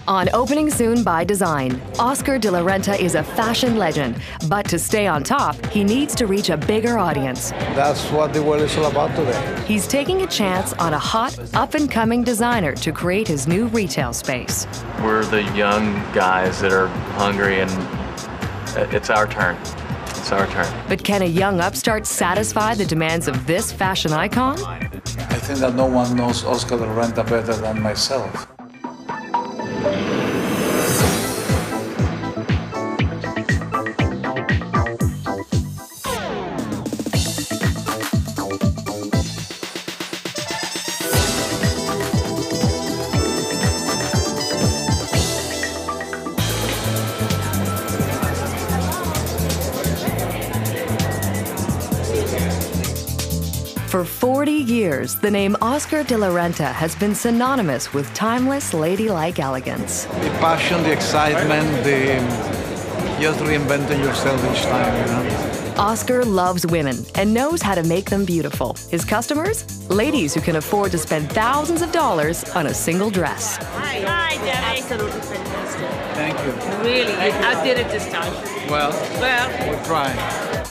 On Opening Soon by Design, Oscar de la Renta is a fashion legend, but to stay on top, he needs to reach a bigger audience. That's what the world is all about today. He's taking a chance on a hot, up-and-coming designer to create his new retail space. We're the young guys that are hungry, and it's our turn. It's our turn. But can a young upstart satisfy the demands of this fashion icon? I think that no one knows Oscar de la Renta better than myself. For 40 years, the name Oscar de la Renta has been synonymous with timeless, ladylike elegance. The passion, the excitement, just reinventing yourself each time, you know? Oscar loves women and knows how to make them beautiful. His customers? Ladies who can afford to spend thousands of dollars on a single dress. Hi, Debbie. Absolutely fantastic. Thank you. Really, you outdid it this time. Well, we're trying.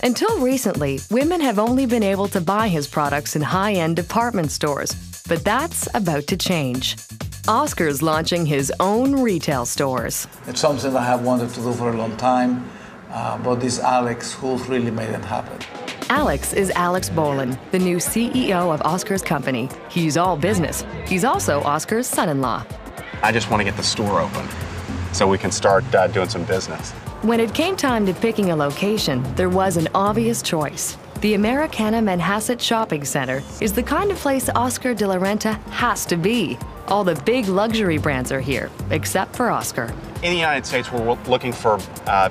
Until recently, women have only been able to buy his products in high-end department stores, but that's about to change. Oscar's launching his own retail stores. It's something that I have wanted to do for a long time, but this Alex who really made it happen. Alex is Alex Bolin, the new CEO of Oscar's company. He's all business. He's also Oscar's son-in-law. I just want to get the store open so we can start doing some business. When it came time to picking a location, there was an obvious choice. The American Apparel shopping center is the kind of place Oscar de la Renta has to be. All the big luxury brands are here, except for Oscar. In the United States, we're looking for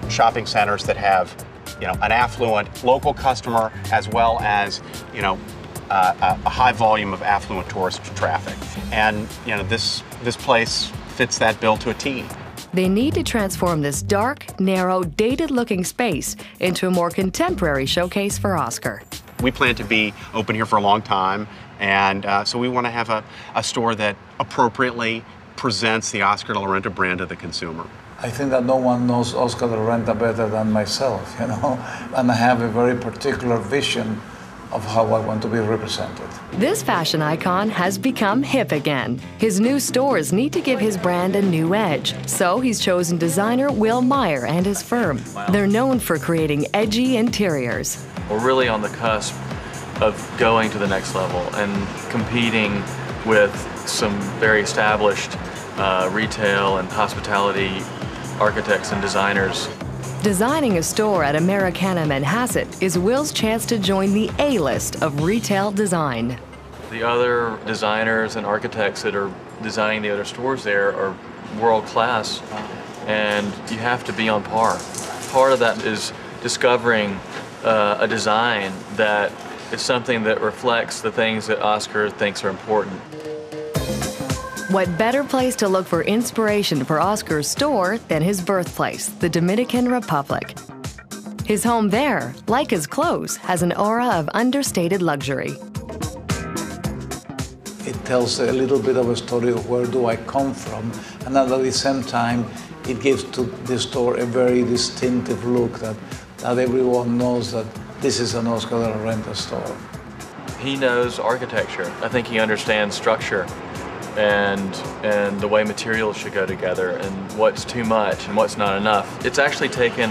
shopping centers that have, an affluent local customer as well as, a high volume of affluent tourist traffic. And, this place fits that bill to a T. They need to transform this dark, narrow, dated-looking space into a more contemporary showcase for Oscar. We plan to be open here for a long time, and so we want to have a store that appropriately presents the Oscar de la Renta brand to the consumer. I think that no one knows Oscar de la Renta better than myself, and I have a very particular vision of how I want to be represented. This fashion icon has become hip again. His new stores need to give his brand a new edge, so he's chosen designer Will Meyer and his firm. They're known for creating edgy interiors. We're really on the cusp of going to the next level and competing with some very established retail and hospitality architects and designers. Designing a store at American Apparel is Will's chance to join the A-list of retail design. The other designers and architects that are designing the other stores there are world-class, and you have to be on par. Part of that is discovering a design that is something that reflects the things that Oscar thinks are important. What better place to look for inspiration for Oscar's store than his birthplace, the Dominican Republic? His home there, like his clothes, has an aura of understated luxury. It tells a little bit of a story of where do I come from, and at the same time, it gives to the store a very distinctive look that everyone knows that this is an Oscar de la Renta store. He knows architecture. I think he understands structure and the way materials should go together and what's too much and what's not enough. It's actually taken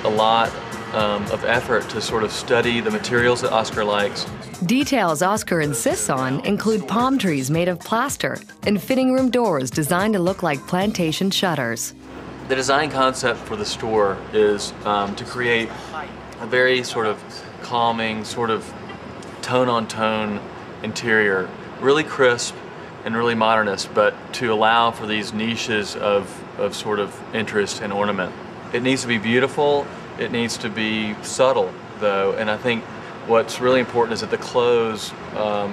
a lot of effort to sort of study the materials that Oscar likes. Details Oscar insists on include palm trees made of plaster and fitting room doors designed to look like plantation shutters. The design concept for the store is to create a very sort of calming, sort of tone-on-tone interior, really crisp and really modernist, but to allow for these niches of sort of interest and ornament. It needs to be beautiful, it needs to be subtle though, and I think what's really important is that the clothes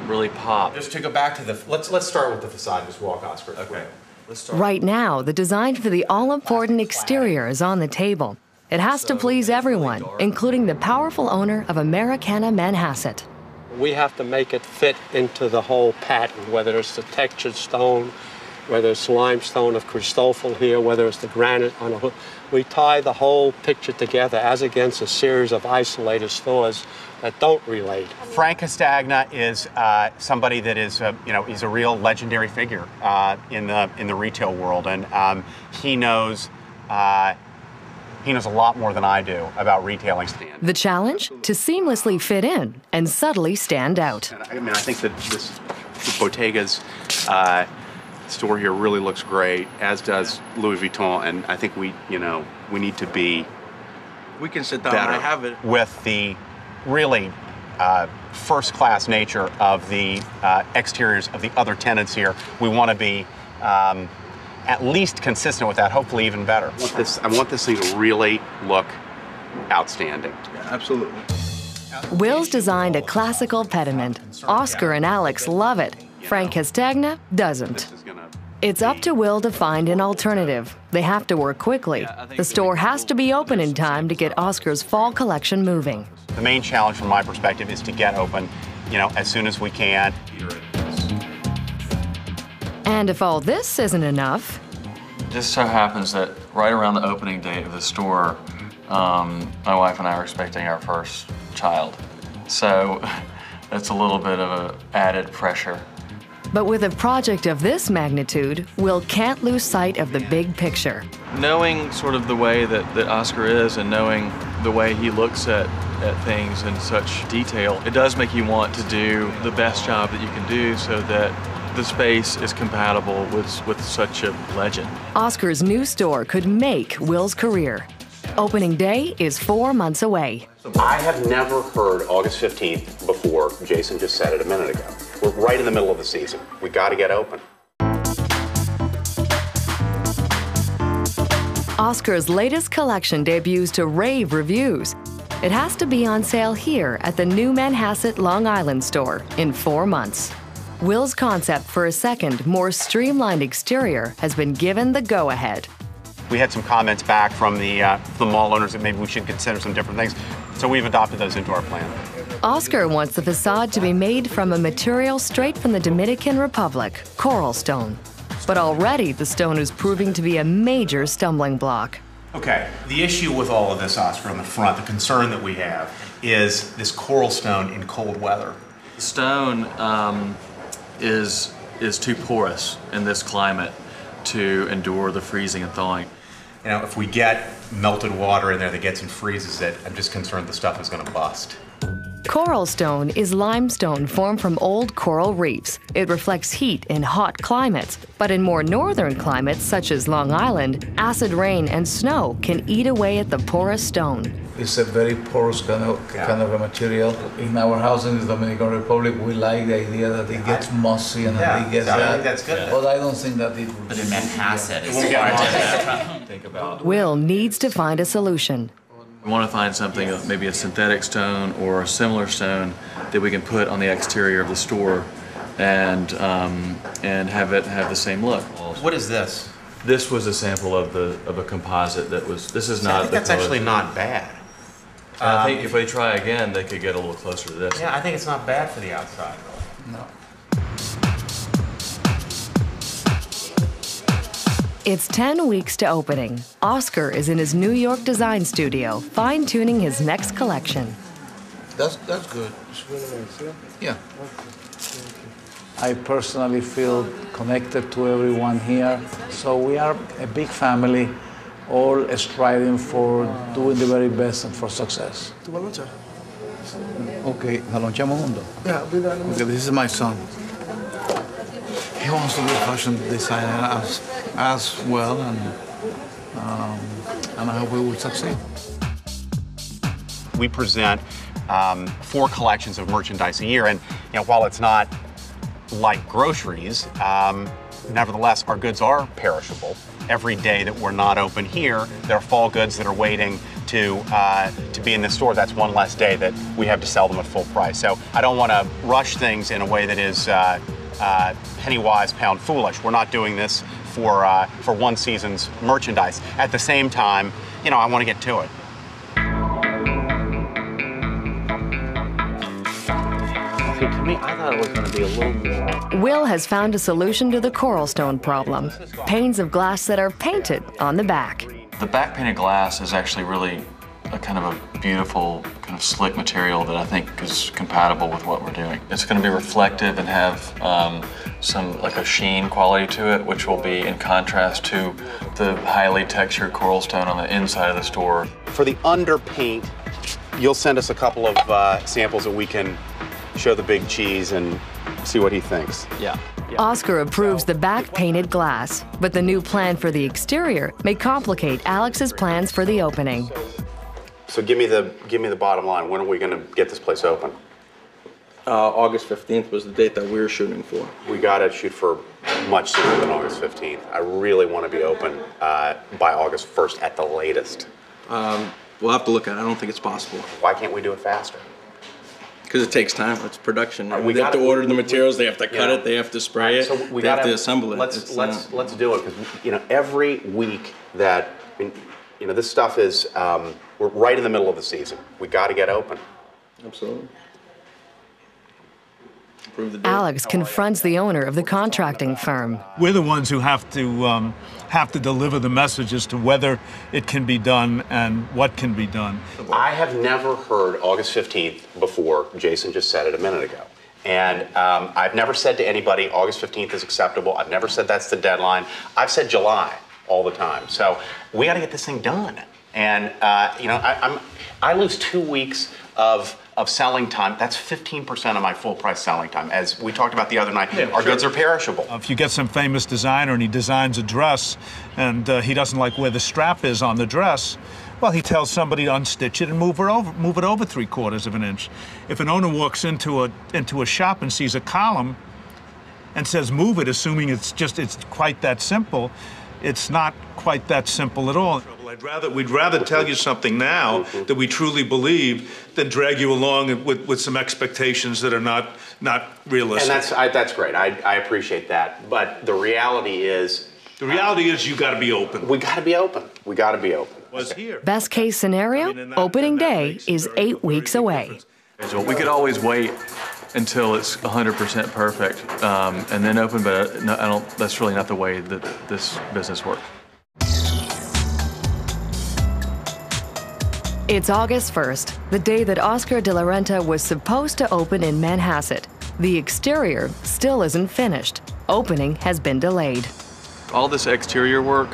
really pop. Just to go back to let's start with the facade, just walk Oscar. Okay. Right now, the design for the all-important exterior is on the table. It has to please everyone, including the powerful owner of American Manhasset. We have to make it fit into the whole pattern, whether it's the textured stone, whether it's limestone of Christoffel here, whether it's the granite on the hood. We tie the whole picture together as against a series of isolated stores that don't relate. Frank Castagna is somebody that is, he's a real legendary figure in the retail world, and he knows a lot more than I do about retailing. The challenge? To seamlessly fit in and subtly stand out. I mean, I think that the Bottega's store here really looks great, as does Louis Vuitton, and I think we need to be We can sit down better and I have it. with the really first-class nature of the exteriors of the other tenants here. We want to be at least consistent with that, hopefully even better. I want this thing to really look outstanding. Yeah, absolutely. Will's designed a classical pediment. Oscar and Alex love it. Frank Castagna doesn't. It's up to Will to find an alternative. They have to work quickly. The store has to be open in time to get Oscar's fall collection moving. The main challenge from my perspective is to get open, as soon as we can. And if all this isn't enough, It just so happens that right around the opening date of the store, my wife and I are expecting our first child. So that's a little bit of an added pressure. but with a project of this magnitude, Will can't lose sight of the big picture. Knowing sort of the way that Oscar is and knowing the way he looks at things in such detail, it does make you want to do the best job that you can do so that the space is compatible with such a legend. Oscar's new store could make Will's career. Opening day is 4 months away. I have never heard August 15th before. Jason just said it a minute ago. We're right in the middle of the season. We got to get open. Oscar's latest collection debuts to rave reviews. It has to be on sale here at the new Manhasset Long Island store in 4 months. Will's concept for a second, more streamlined exterior has been given the go-ahead. We had some comments back from the mall owners that maybe we should consider some different things, so we've adopted those into our plan. Oscar wants the facade to be made from a material straight from the Dominican Republic, coral stone. But already the stone is proving to be a major stumbling block. Okay, the issue with all of this, Oscar, on the front, the concern that we have, is this coral stone in cold weather. The stone is too porous in this climate to endure the freezing and thawing. You know, if we get melted water in there that gets and freezes it, I'm just concerned the stuff is going to bust. Coral stone is limestone formed from old coral reefs. It reflects heat in hot climates, but in more northern climates, such as Long Island, acid rain and snow can eat away at the porous stone. It's a very porous kind of a material. In our house in the Dominican Republic, we like the idea that it gets mossy and that it gets that. That's good. But I don't think that it would. But in Manhasset, it's Think about. Will needs to find a solution. We want to find something, maybe a synthetic stone or a similar stone that we can put on the exterior of the store and have it have the same look. What is this? This was a sample of a composite that was. This is not. I think that's actually not bad. I think if they try again, they could get a little closer to this. Yeah, I think it's not bad for the outside. No. It's 10 weeks to opening. Oscar is in his New York design studio, fine-tuning his next collection. That's good. It's really nice, yeah? I personally feel connected to everyone here. So we are a big family, all striving for doing the very best and for success. Okay, la lanciamo junto? Yeah, okay, this is my son. He wants to be a fashion designer as well, and I hope we will succeed. We present 4 collections of merchandise a year, and while it's not like groceries, nevertheless, our goods are perishable. Every day that we're not open here, there are fall goods that are waiting to be in the store. That's one less day that we have to sell them at full price. So I don't want to rush things in a way that is penny wise, pound foolish. We're not doing this for one season's merchandise. At the same time, I want to get to it. I think mean, I thought it was going to be a little more. Will has found a solution to the coral stone problem. Panes of glass that are painted on the back. The back painted glass is actually really a kind of a beautiful, kind of slick material that I think is compatible with what we're doing. It's going to be reflective and have some like a sheen quality to it, which will be in contrast to the highly textured coral stone on the inside of the store. For the underpaint, you'll send us a couple of samples that we can show the big cheese and see what he thinks. Yeah. Oscar approves the back painted glass, but the new plan for the exterior may complicate Alex's plans for the opening. So give me the bottom line. When are we going to get this place open? August 15th was the date that we were shooting for. We got to shoot for much sooner than August 15th. I really want to be open by August 1st at the latest. We'll have to look at it. I don't think it's possible. Why can't we do it faster? Because it takes time. It's production. We have to order the materials. They have to cut it. They have to spray it. So they have to assemble it. Let's do it, because every week that this stuff is we're right in the middle of the season. We got to get open. Absolutely. Approve the date. Alex confronts the owner of the contracting firm. We're the ones who have to deliver the message as to whether it can be done and what can be done. I have never heard August 15th before. Jason just said it a minute ago. And I've never said to anybody August 15th is acceptable. I've never said that's the deadline. I've said July all the time. So we got to get this thing done. And I lose 2 weeks of selling time. That's 15% of my full price selling time. As we talked about the other night, our goods are perishable. If you get some famous designer and he designs a dress and he doesn't like where the strap is on the dress, well, he tells somebody to unstitch it and move it over 3/4 of an inch. If an owner walks into a shop and sees a column and says move it, assuming it's quite that simple, it's not quite that simple at all. We'd rather tell you something now that we truly believe than drag you along with some expectations that are not realistic. And that's great. I appreciate that. But the reality is... you got to be open. We got to be open. We got to be open. Best case scenario, opening day is 8 weeks away. We could always wait until it's 100% perfect and then open, but that's really not the way that this business works. It's August 1st, the day that Oscar de la Renta was supposed to open in Manhasset. The exterior still isn't finished. Opening has been delayed. All this exterior work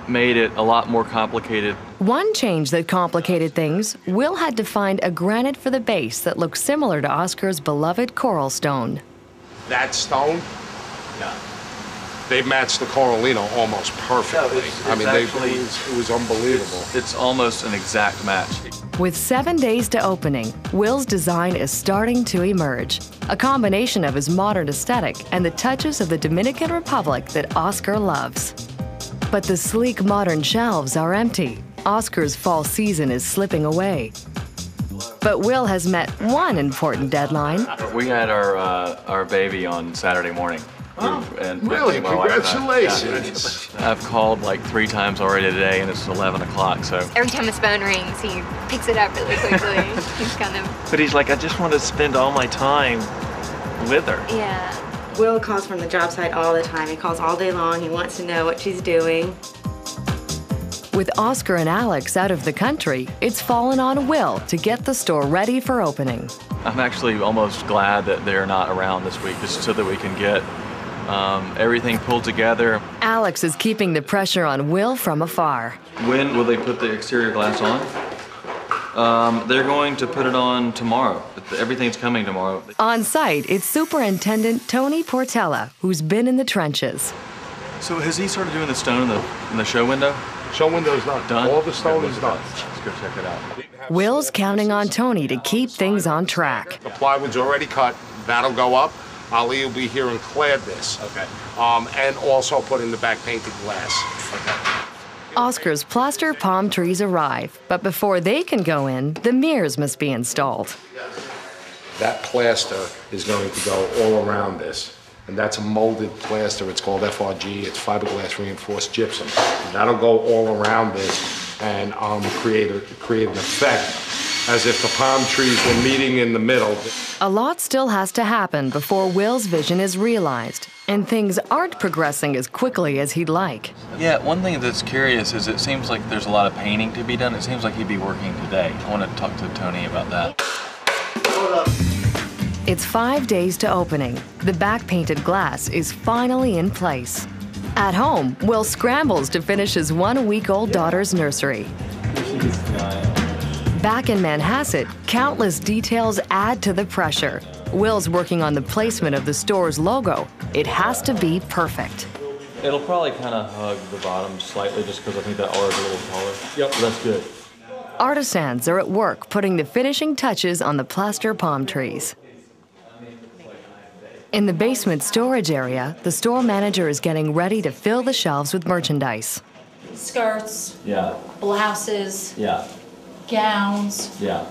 made it a lot more complicated. One change that complicated things, Will had to find a granite for the base that looked similar to Oscar's beloved coral stone. That stone? Yeah. They matched the Coralino almost perfectly. It was unbelievable. It's almost an exact match. With 7 days to opening, Will's design is starting to emerge. A combination of his modern aesthetic and the touches of the Dominican Republic that Oscar loves. But the sleek modern shelves are empty. Oscar's fall season is slipping away. But Will has met one important deadline. We had our baby on Saturday morning. Really? Congratulations. I've called like 3 times already today, and it's 11 o'clock, so. Every time his phone rings, he picks it up really quickly. He's kind of... But he's like, I just want to spend all my time with her. Yeah. Will calls from the job site all the time. He calls all day long. He wants to know what she's doing. With Oscar and Alex out of the country, it's fallen on Will to get the store ready for opening. I'm actually almost glad that they're not around this week, just so that we can get everything pulled together. Alex is keeping the pressure on Will from afar. When will they put the exterior glass on? They're going to put it on tomorrow. Everything's coming tomorrow. On site, it's Superintendent Tony Portella, who's been in the trenches. So has he started doing the stone in the show window? Show window's done. All the stone is done. Let's go check it out. Will's counting on Tony to keep things on track. The plywood's already cut. That'll go up. Ali will be here and clad this. Okay. And also put in the back painted glass. Okay. Oscar's plaster palm trees arrive, but before they can go in, the mirrors must be installed. That plaster is going to go all around this. And that's a molded plaster. It's called FRG. It's fiberglass reinforced gypsum. And that'll go all around this and create an effect as if the palm trees were meeting in the middle. A lot still has to happen before Will's vision is realized, and things aren't progressing as quickly as he'd like. Yeah, one thing that's curious is it seems like there's a lot of painting to be done. It seems like he'd be working today. I want to talk to Tony about that. It's 5 days to opening. The back-painted glass is finally in place. At home, Will scrambles to finish his 1-week-old daughter's nursery. Back in Manhasset, countless details add to the pressure. Will's working on the placement of the store's logo. It has to be perfect. It'll probably kind of hug the bottom slightly just because I think that R is a little taller. Yep, that's good. Artisans are at work putting the finishing touches on the plaster palm trees. In the basement storage area, the store manager is getting ready to fill the shelves with merchandise. Skirts, Yeah, blouses, yeah, gowns. yeah.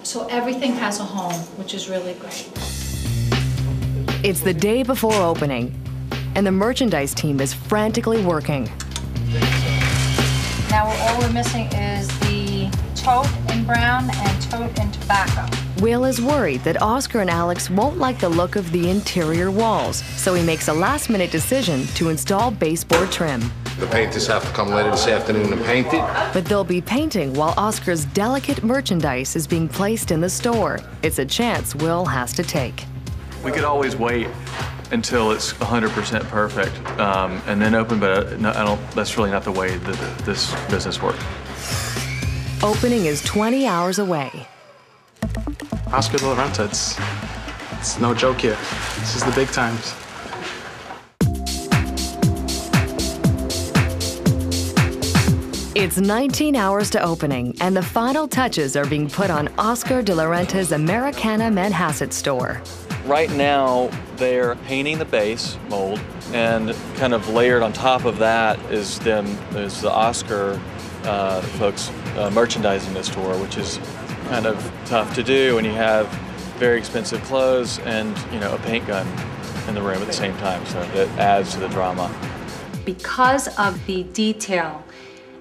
So everything has a home, which is really great. It's the day before opening, and the merchandise team is frantically working. Now all we're missing is the tote in brown and tote in tobacco. Will is worried that Oscar and Alex won't like the look of the interior walls, so he makes a last-minute decision to install baseboard trim. The painters have to come later this afternoon and paint it. But they'll be painting while Oscar's delicate merchandise is being placed in the store. It's a chance Will has to take. We could always wait until it's 100% perfect and then open, but that's really not the way that this business works. Opening is 20 hours away. Oscar de la Renta, it's no joke here. This is the big times. It's 19 hours to opening, and the final touches are being put on Oscar de la Renta's Americana Manhasset store. Right now, they're painting the base mold, and kind of layered on top of that is the Oscar folks merchandising the store, which is kind of tough to do when you have very expensive clothes and a paint gun in the room at the same time, so that adds to the drama. Because of the detail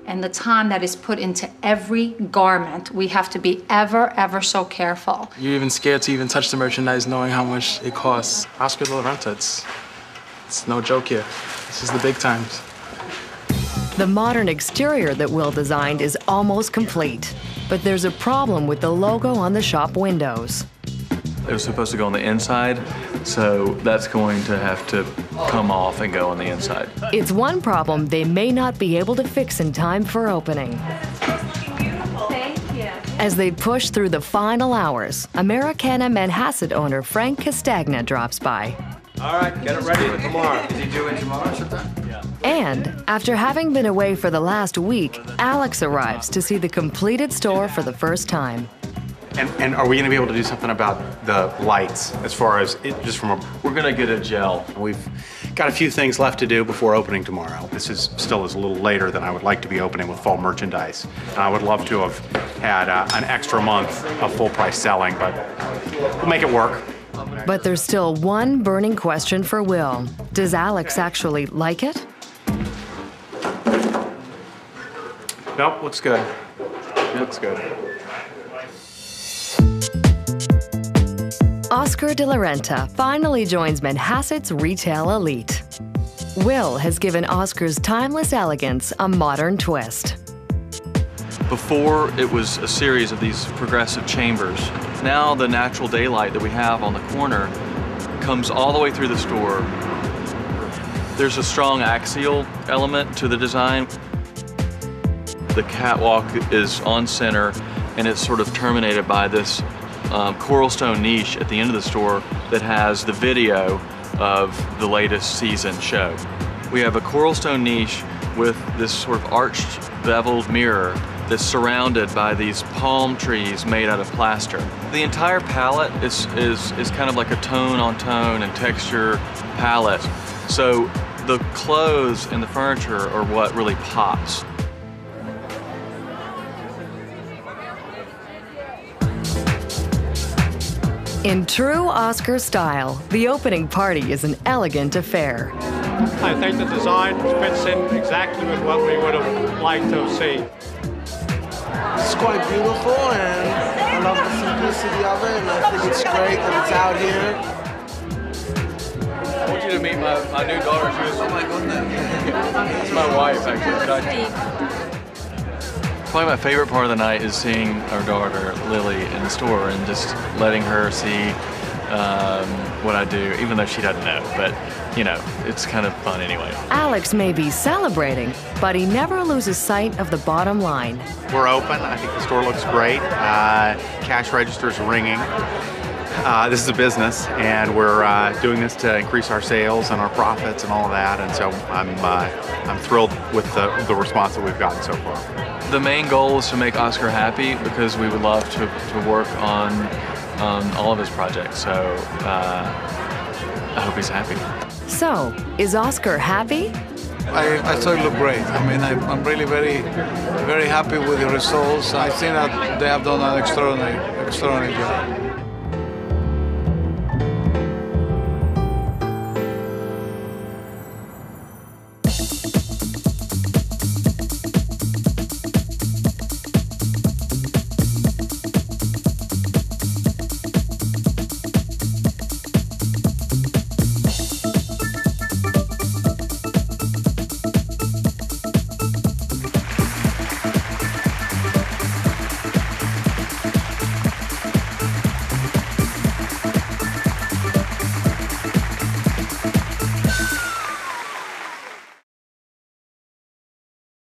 and the time that is put into every garment, we have to be ever so careful. You're even scared to even touch the merchandise knowing how much it costs. Oscar de la Renta, it's no joke here. This is the big times. The modern exterior that Will designed is almost complete, but there's a problem with the logo on the shop windows. It was supposed to go on the inside, so that's going to have to come off and go on the inside. It's one problem they may not be able to fix in time for opening. Thank you. As they push through the final hours, Americana Manhasset owner Frank Castagna drops by. All right, get it ready for tomorrow. Is he doing tomorrow sometime? Yeah. And after having been away for the last week, Alex arrives to see the completed store for the first time. And are we going to be able to do something about the lights as far as just from a... We're going to get a gel. We've got a few things left to do before opening tomorrow. This is still a little later than I would like to be opening with fall merchandise. And I would love to have had an extra month of full price selling, but we'll make it work. But there's still one burning question for Will. Does Alex actually like it? Nope, looks good. Looks good. Oscar de la Renta finally joins Manhasset's retail elite. Will has given Oscar's timeless elegance a modern twist. Before, it was a series of these progressive chambers. Now the natural daylight that we have on the corner comes all the way through the store. There's a strong axial element to the design. The catwalk is on center, and it's sort of terminated by this coral stone niche at the end of the store that has the video of the latest season show. We have a coral stone niche with this sort of arched, beveled mirror that's surrounded by these palm trees made out of plaster. The entire palette is kind of like a tone-on-tone and texture palette. So the clothes and the furniture are what really pops. In true Oscar style, the opening party is an elegant affair. I think the design fits in exactly with what we would have liked to see. It's quite beautiful, and I love the simplicity of it, and I think it's great that it's out here. I want you to meet my new daughter. Oh my goodness. It's my wife, actually. Probably my favorite part of the night is seeing our daughter, Lily, in the store and just letting her see what I do, even though she doesn't know. But, you know, it's kind of fun anyway. Alex may be celebrating, but he never loses sight of the bottom line. We're open. I think the store looks great. Cash register's ringing. This is a business, and we're doing this to increase our sales and our profits and all of that. And so I'm thrilled with the response that we've gotten so far. The main goal is to make Oscar happy because we would love to work on all of his projects. So I hope he's happy. So, is Oscar happy? I thought it looked great. I mean, I'm really very happy with the results. I think that they have done an extraordinary job.